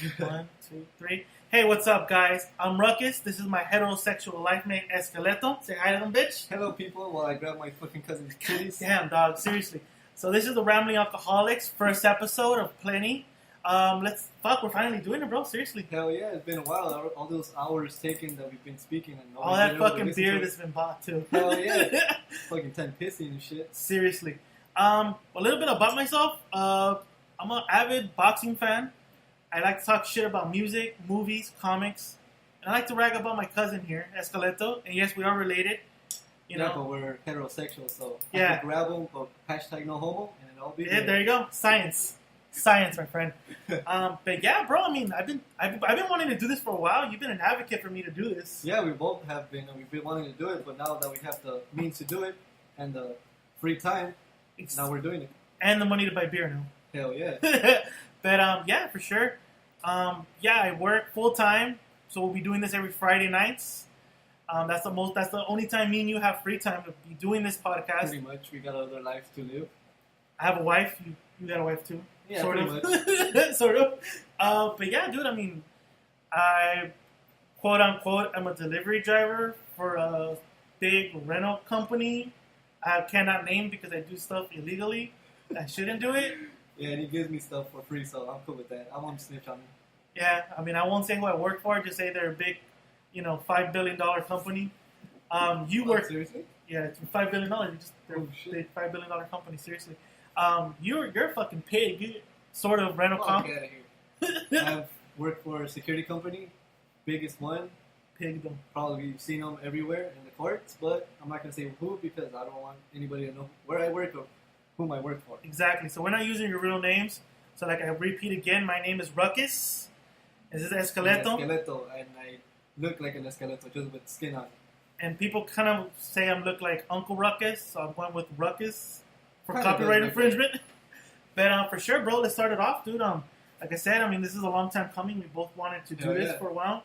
One, two, three. Hey, what's up, guys? I'm Rukus. This is my heterosexual life mate, Eskeleto. Say hi to them, bitch. Hello, people, while I grab my fucking cousin's titties. Damn, dog. Seriously. So this is the Rambling Alcoholics first episode of plenty. We're finally doing it, bro. Seriously. Hell yeah, it's been a while. All those hours taken that we've been speaking. And all that fucking beer that's been bought, too. Hell yeah. Fucking 10 pissing and shit. Seriously. A little bit about myself. I'm an avid boxing fan. I like to talk shit about music, movies, comics. And I like to rag about my cousin here, Eskeleto. And yes, we are related. You know. But we're heterosexual, so yeah. I can grab them, but hashtag no homo, and then I'll be there you go. Science, my friend. But yeah, bro. I mean, I've been wanting to do this for a while. You've been an advocate for me to do this. Yeah, we both have been, and we've been wanting to do it. But now that we have the means to do it and the free time, now we're doing it. And the money to buy beer now. Hell yeah. But yeah, for sure. I work full time, so we'll be doing this every Friday nights. That's the only time me and you have free time to be doing this podcast. Pretty much, we got other lives to live. I have a wife. You got a wife too. Yeah, sort pretty of. much. Sort of. But yeah, dude. I mean, I quote unquote I'm a delivery driver for a big rental company. I cannot name because I do stuff illegally. I shouldn't do it. Yeah, and he gives me stuff for free, so I'm cool with that. I won't snitch on him. Yeah, I mean, I won't say who I work for. Just say they're a big, $5 billion company. You work seriously? Yeah, it's $5 billion. They're a $5 billion company. Seriously, you're a fucking pig. You sort of rental comp. Get out of here. I've worked for a security company, biggest one. Pig them. Probably seen them everywhere in the courts, but I'm not gonna say who because I don't want anybody to know where I work or whom I work for. Exactly. So we're not using your real names. So like I repeat again, my name is Rukus. This is Eskeleto. Eskeleto, and I look like an Eskeleto just with skin on. And people kind of say I look like Uncle Ruckus, so I'm going with Ruckus for Kinda copyright does infringement. But for sure, bro, let's start it off, dude. Like I said, I mean, this is a long time coming. We both wanted to do this for a while.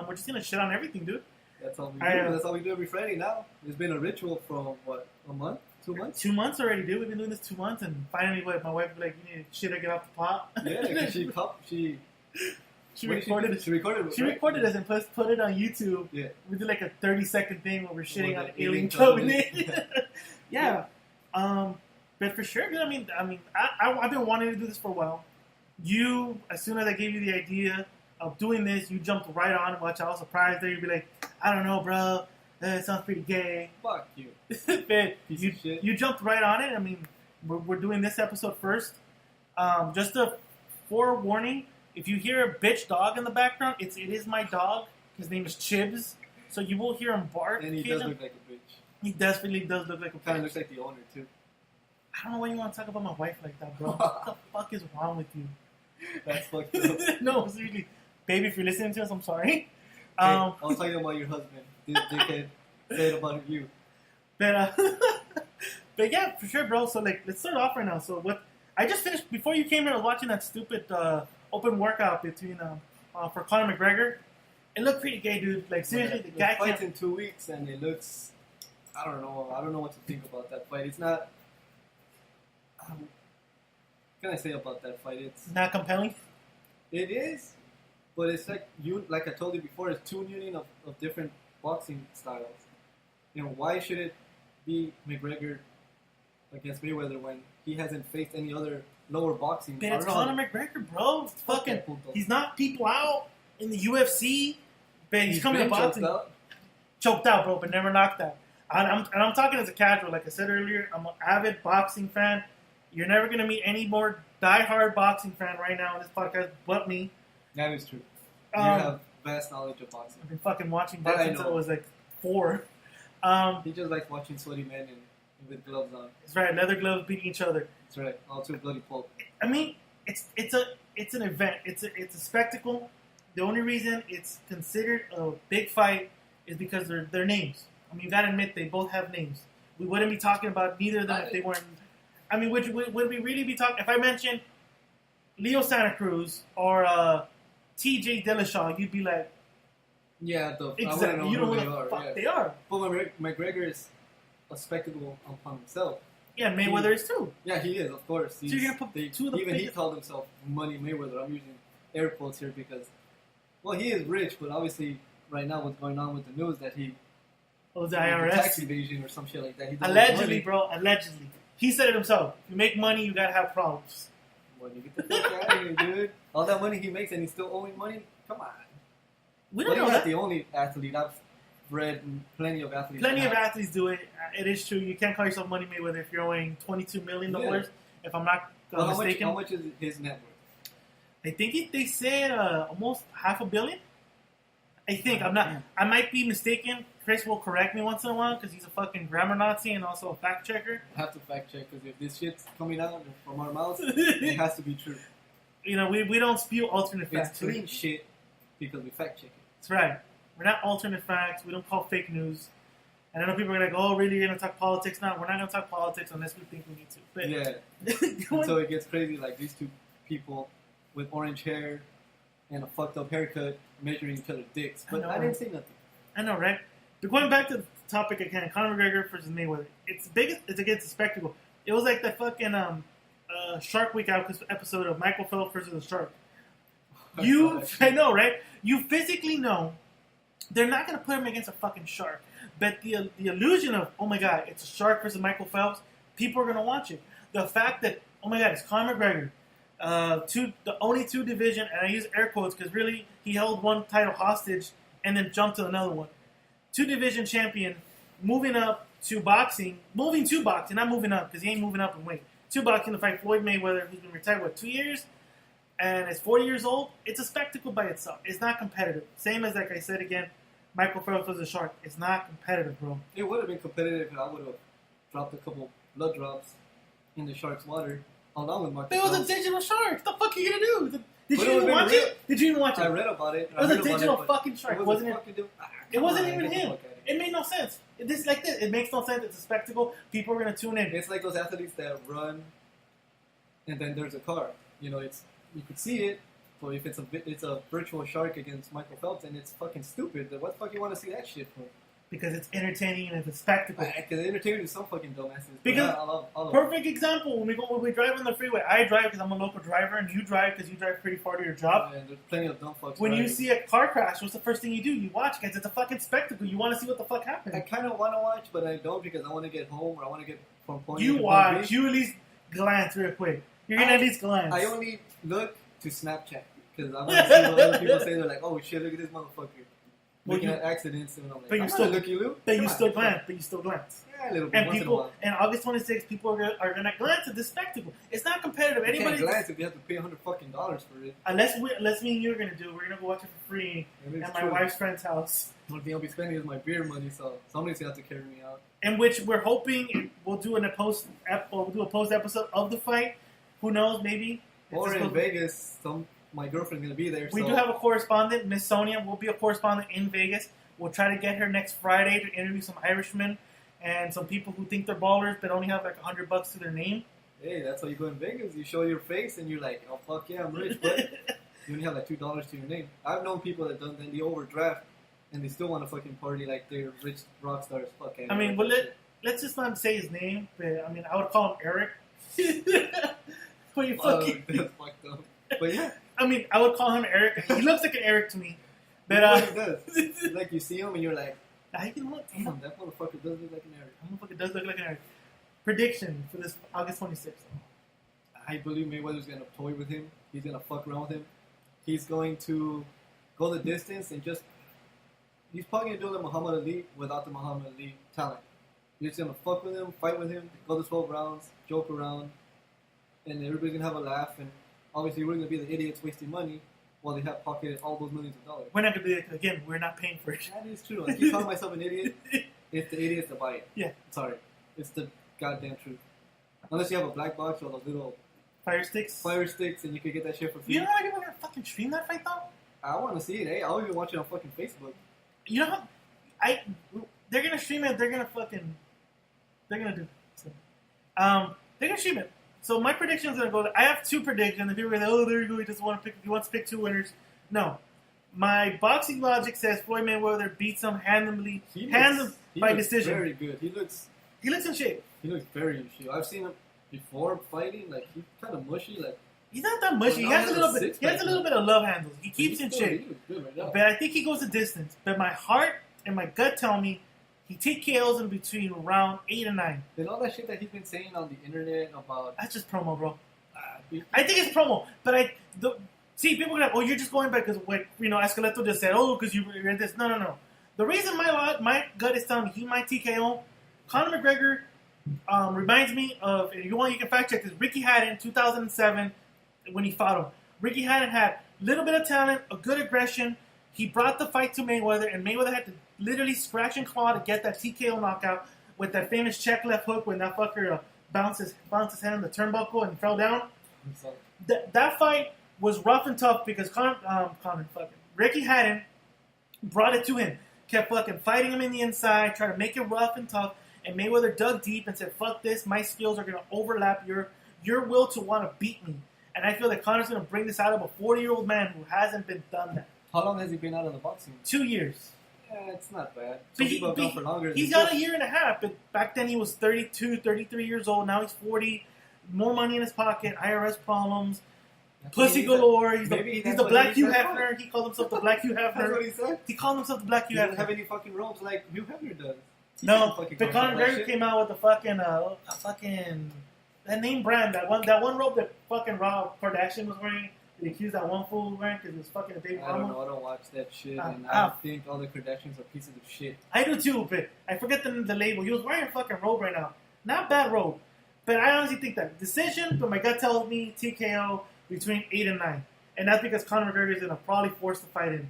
We're just gonna shit on everything, dude. That's all we do. That's all we do every Friday now. It's been a ritual for what, a month? 2 months? 2 months already, dude. We've been doing this 2 months, and finally, my wife would be like, "You need shit to get off the pot." Yeah, because she recorded it. She recorded us and put it on YouTube. Yeah. We did like a 30-second thing where we're shitting on the alien covenant. Yeah. But for sure, dude. I mean, I've been wanting to do this for a while. You, as soon as I gave you the idea of doing this, you jumped right on. Watch, I was surprised there. You'd be like, "I don't know, bro. It sounds pretty gay." Fuck you. But you jumped right on it. I mean, we're doing this episode first. Just a forewarning. If you hear a bitch dog in the background, it is my dog. His name is Chibs. So you will hear him bark. And he does look like a bitch. He definitely does look like a bitch. Kind of looks like the owner, too. I don't know why you want to talk about my wife like that, bro. What the fuck is wrong with you? That's fucked up. No, seriously. Baby, if you're listening to us, I'm sorry. I was talking about your husband. This dickhead said about you. But yeah, for sure, bro. So, let's start off right now. So, what I just finished, before you came here, I was watching that stupid open workout between for Conor McGregor. It looked pretty gay, dude. Like, seriously, the guy fights in 2 weeks, and it looks... I don't know what to think about that fight. It's not... what can I say about that fight? It's not compelling? It is, but it's like I told you before, it's tuning of different boxing styles. Why should it be McGregor against Mayweather when he hasn't faced any other lower boxing? But it's Conor McGregor, bro. He's knocked people out in the UFC, but he's coming to boxing. Choked out, bro, but never knocked out. And I'm talking as a casual. Like I said earlier, I'm an avid boxing fan. You're never going to meet any more diehard boxing fan right now in this podcast but me. That is true. You have vast knowledge of boxing. I've been fucking watching boxing since I was like 4. He just likes watching sweaty men and with gloves on. That's right. Leather gloves beating each other. That's right. All too bloody pulp. I mean, it's an event. It's a spectacle. The only reason it's considered a big fight is because their names. I mean, you gotta admit they both have names. We wouldn't be talking about neither of them if they weren't. I mean, would we really be talking? If I mentioned Leo Santa Cruz or T.J. Dillashaw, you'd be like, yeah, exactly. You know who the fuck they are. But McGregor is a spectacle upon himself. Yeah, Mayweather is too. Yeah, he is, of course. So you're gonna put two of the even he called himself Money Mayweather. I'm using air quotes here because, well, he is rich, but obviously right now what's going on with the news that he Oh, the tax IRS. evasion or some shit like that. He don't Allegedly, make money. bro. Allegedly. He said it himself. If you make money, you gotta have problems. Well, you get the fuck out of here, dude. All that money he makes and he's still owing money? Come on. We But don't know he's not that. the only athlete. I've read plenty of athletes. Plenty of that have- athletes do it. It is true. You can't call yourself Money Mayweather if you're owing $22 million. Yeah. If I'm not Well, mistaken. how much is his net worth? I think they said almost $500 million. I think I'm not. I might be mistaken. Chris will correct me once in a while because he's a fucking grammar Nazi and also a fact checker. I have to fact check because if this shit's coming out from our mouths, it has to be true. You know, we don't spew alternate facts. It's clean shit because we fact check it. That's right. We're not alternate facts. We don't call fake news. And I know people are like, "Oh, really? You're gonna talk politics now?" We're not gonna talk politics unless we think we need to. But Yeah. So it gets crazy. Like these two people with orange hair and a fucked up haircut measuring each other's dicks. But I didn't say nothing. I know, right? But going back to the topic again, Conor McGregor versus Mayweather. It's against a spectacle. It was like the fucking Shark Week episode of Michael Phelps versus the Shark. I know, right? You physically know they're not going to put him against a fucking shark. But the illusion of, oh my god, it's a shark versus Michael Phelps, people are going to watch it. The fact that, oh my god, it's Conor McGregor. The only two division, and I use air quotes because really he held one title hostage and then jumped to another one. 2 division champion, moving to boxing, not moving up because he ain't moving up in weight. To boxing to fight Floyd Mayweather, who's been retired, 2 years? And is 40 years old. It's a spectacle by itself. It's not competitive. Same as, like I said again, Michael Phelps was a shark. It's not competitive, bro. It would have been competitive if I would have dropped a couple blood drops in the shark's water along with Michael It was a Phelps. digital shark. What the fuck are you gonna do? Did But you it even would've watch been it? Did you even watch it? I read about it. It was a digital fucking shark. It Wasn't it? It wasn't even him. It made no sense. This like this. It makes no sense. It's a spectacle. People are gonna tune in. It's like those athletes that run, and then there's a car. You know, you could see it. So if it's a virtual shark against Michael Phelps, and it's fucking stupid. Then what the fuck you want to see that shit for? Because it's entertaining and it's a spectacle. Because entertainment is some fucking dumbasses. Because all of perfect example when we drive on the freeway. I drive because I'm a local driver, and you drive because you drive pretty far to your job. and there's plenty of dumb fucks. When you driving. see a car crash, what's the first thing you do? You watch because it's a fucking spectacle. You want to see what the fuck happened. I kind of want to watch, but I don't because I want to get home or I want to get from point A You to point watch. B. You at least glance real quick. You're gonna at least glance. I only look to Snapchat because I want to see what other people say. They're like, "Oh shit, look at this motherfucker." Well, Looking you- at accidents, and I'm like, but you I'm still- not looky Lou. But Come you on, still come glance. on. But you still glance. Yeah, a little bit. And once in a people, while. and August 26th, people are gonna glance at this spectacle. It's not competitive. You can't Anybody, glance if you have to pay $100 fucking for it. unless me and you are gonna do, we're gonna go watch it for free And it's at my true. wife's friend's house. The only thing I'll be spending is my beer money, so somebody's gonna have to carry me out. In which we're hoping we'll do a post episode of the fight. Who knows? Maybe. It's Or just in supposed- Vegas, my girlfriend's gonna be there. We so do have a correspondent, Miss Sonia. Will be a correspondent in Vegas. We'll try to get her next Friday to interview some Irishmen and some people who think they're ballers but only have like $100 to their name. Hey, that's how you go in Vegas. You show your face and you're like, "Oh fuck yeah, I'm rich," but you only have like $2 to your name. I've known people that done then they overdraft and they still want to fucking party like they're rich rock stars. Fuck yeah. I mean, well, let's just not say his name, but I mean, I would call him Eric. But you fucking, that's fucked up. But yeah, I mean, I would call him Eric. He looks like an Eric to me. But he does. Like you see him and you're like, I can look. "Damn, that motherfucker does look like an Eric." Motherfucker does look like an Eric. Prediction for this August 26th. I believe Mayweather's gonna toy with him. He's gonna fuck around with him. He's going to go the distance and he's probably gonna do the Muhammad Ali without the Muhammad Ali talent. He's gonna fuck with him, fight with him, go the 12 rounds, joke around, and everybody's gonna have a laugh. And obviously, we're gonna be the idiots wasting money while they have pocketed all those millions of dollars. We're not gonna do it again. We're not paying for it. That is true. I keep calling myself an idiot. It's the idiots that buy it. Yeah. Sorry, it's the goddamn truth. Unless you have a black box or those little Fire sticks. fire sticks, and you can get that shit for free. You know how people are gonna fucking stream that fight though? I want to see it. Hey, I'll even watch it on fucking Facebook. You know how they're gonna stream it. They're gonna do. So. They're gonna stream it. So my predictions are gonna go. I have 2 predictions. And people are like, "Oh, there you go. He just want to pick. He wants to pick 2 winners." No, my boxing logic says Floyd Mayweather beats him handily, He by looks decision. very good. He looks He looks in shape. very in shape. I've seen him before fighting. Like he's kind of mushy. Like He's not that mushy. He has a little bit. He has a little bit of love handles. He keeps in shape. Right, but I think he goes the distance. But my heart and my gut tell me he TKOs in between round 8 and 9. And all that shit that he's been saying on the internet about... That's just promo, bro. I think it's promo. But see, people are like, oh, you're just going back because what, Eskeleto just said, oh, because you're in this. No. The reason my gut is telling me he might TKO, Conor McGregor reminds me of, if you want, you can fact check this, Ricky Hatton, 2007, when he fought him. Ricky Hatton had a little bit of talent, a good aggression. He brought the fight to Mayweather, and Mayweather had to literally scratch and claw to get that TKO knockout with that famous check left hook when that fucker bounced his head on the turnbuckle and fell down. That fight was rough and tough because Ricky Hatton brought it to him. Kept fucking fighting him in the inside, tried to make it rough and tough, and Mayweather dug deep and said, fuck this, my skills are going to overlap your will to want to beat me. And I feel that Conor's going to bring this out of a 40-year-old man who hasn't been done that. How long has he been out of the boxing? 2 years. Yeah, it's not bad. Some people have gone for longer. He's got a year and a half, but back then he was 32, 33 years old. Now he's 40. More money in his pocket, IRS problems, pussy galore. He's the Black Hugh Hefner. He called himself the Black Hugh Hefner. That's what he said? He called himself the Black Hugh Hefner. He doesn't have any fucking robes like Hugh Hefner does. No, but Conor McGregor came out with that name brand, that one robe that fucking Rob Kardashian was wearing. They accused that one fool wearing because it was fucking a baby mama. I don't know. I don't watch that shit, and I think all the Kardashians are pieces of shit. I do too, but I forget the label. He was wearing a fucking robe right now. Not bad robe, but I honestly think that decision. But my gut tells me TKO between 8 and 9, and that's because Conor McGregor is gonna probably force the fight in.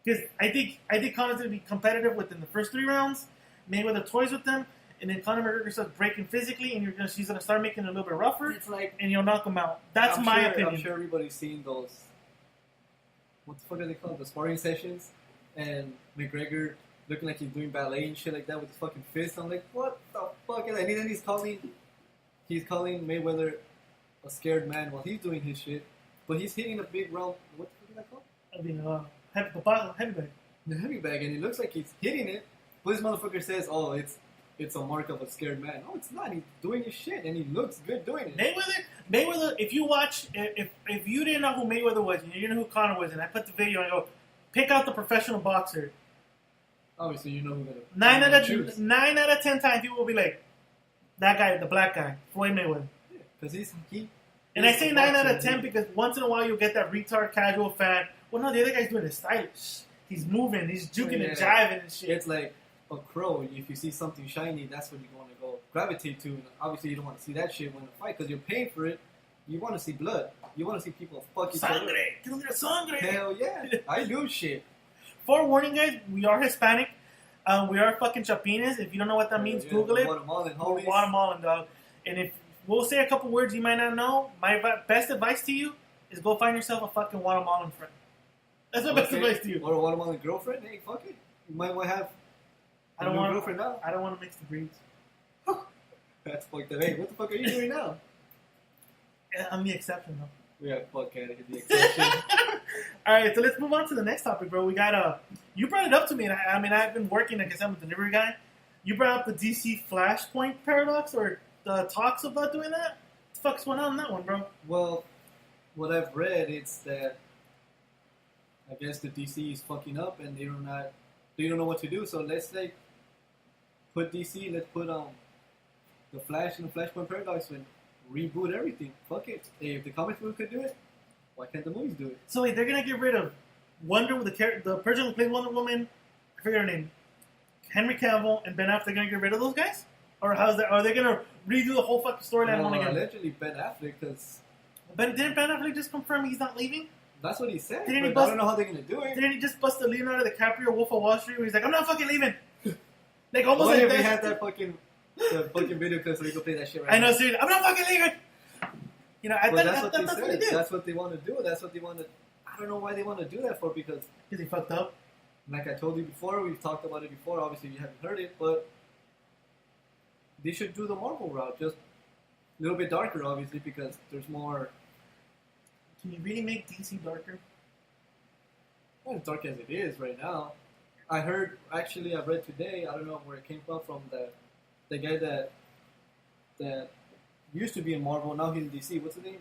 Because I think Conor's gonna be competitive within the first 3 rounds. Mayweather toys with them, and then Conor McGregor starts breaking physically, and she's gonna start making it a little bit rougher. It's like, and you'll knock him out. That's my opinion. I'm sure everybody's seen those. What the fuck are they called? The sparring sessions, and McGregor looking like he's doing ballet and shit like that with his fucking fist. I'm like, what the fuck? And then he's calling Mayweather a scared man while he's doing his shit, but he's hitting a big round. What the fuck is that called? I mean, heavy bag. The heavy bag, and it looks like he's hitting it. But this motherfucker says, "Oh, it's a mark of a scared man." No, it's not. He's doing his shit, and he looks good doing it. Mayweather. If you watch, if you didn't know who Mayweather was, and you didn't know who Conor was, and I put the video and I go, pick out the professional boxer. Obviously, you know who gonna 9 out of 10 times people will be like, that guy, the black guy, Floyd Mayweather. Yeah, because he. And I say 9 out of 10 because once in a while you'll get that retard casual fan. Well, no, the other guy's doing it stylish. He's moving, he's juking and jiving and shit. It's like a crow. If you see something shiny, that's what you want to go gravitate to. And obviously, you don't want to see that shit when you fight because you're paying for it. You want to see blood. You want to see people fuck each other. Sangre! Hell yeah. I do shit. Forewarning, guys, we are Hispanic. We are fucking Chapines. If you don't know what that means, Google it. Guatemalan, homies. Guatemalan, dog. And if we'll say a couple words you might not know, my best advice to you is go find yourself a fucking Guatemalan friend. That's my best advice to you. Or a Guatemalan girlfriend? Hey, fuck it. You might want to have a girlfriend now. I don't want to mix the breeds. That's fucked up. Hey, what the fuck are you doing now? I'm the exception, though. Yeah, fuck out of here, the exception. Alright, so let's move on to the next topic, bro. We got you brought it up to me, and I've been working, like I said, I'm a delivery guy. You brought up the DC Flashpoint paradox, or the talks about doing that? What the fuck's going on in that one, bro? Well, what I've read, it's that I guess the DC is fucking up, and they don't know what to do. So let's put DC, let's put the Flash and the Flashpoint paradox and reboot everything. Fuck it. Hey, if the comic book could do it, why can't the movies do it? So wait, they're gonna get rid of the person who played Wonder Woman, I forget her name, Henry Cavill and Ben Affleck. They're gonna get rid of those guys, or how's that? Are they gonna redo the whole fucking storyline again? Allegedly Ben Affleck, because. But didn't Ben Affleck just confirm he's not leaving? That's what he said. I don't know how they're gonna do it. Didn't he just bust the Leonardo DiCaprio Wolf of Wall Street where he's like, I'm not fucking leaving. Like almost like if they had that fucking video clip so we could play that shit right now. I know, seriously, I'm not fucking leaving. You know, that's what they did. That's what they want to do. That's what they want to. I don't know why they want to do that for, because he fucked up. Like I told you before, we've talked about it before. Obviously, you haven't heard it, but they should do the Marvel route, just a little bit darker, obviously, because there's more. Can you really make DC darker? Not as dark as it is right now. I read today, I don't know where it came from the guy that used to be in Marvel, now he's in DC. What's his name?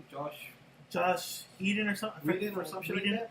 Josh Eden or something. Whedon or something like that.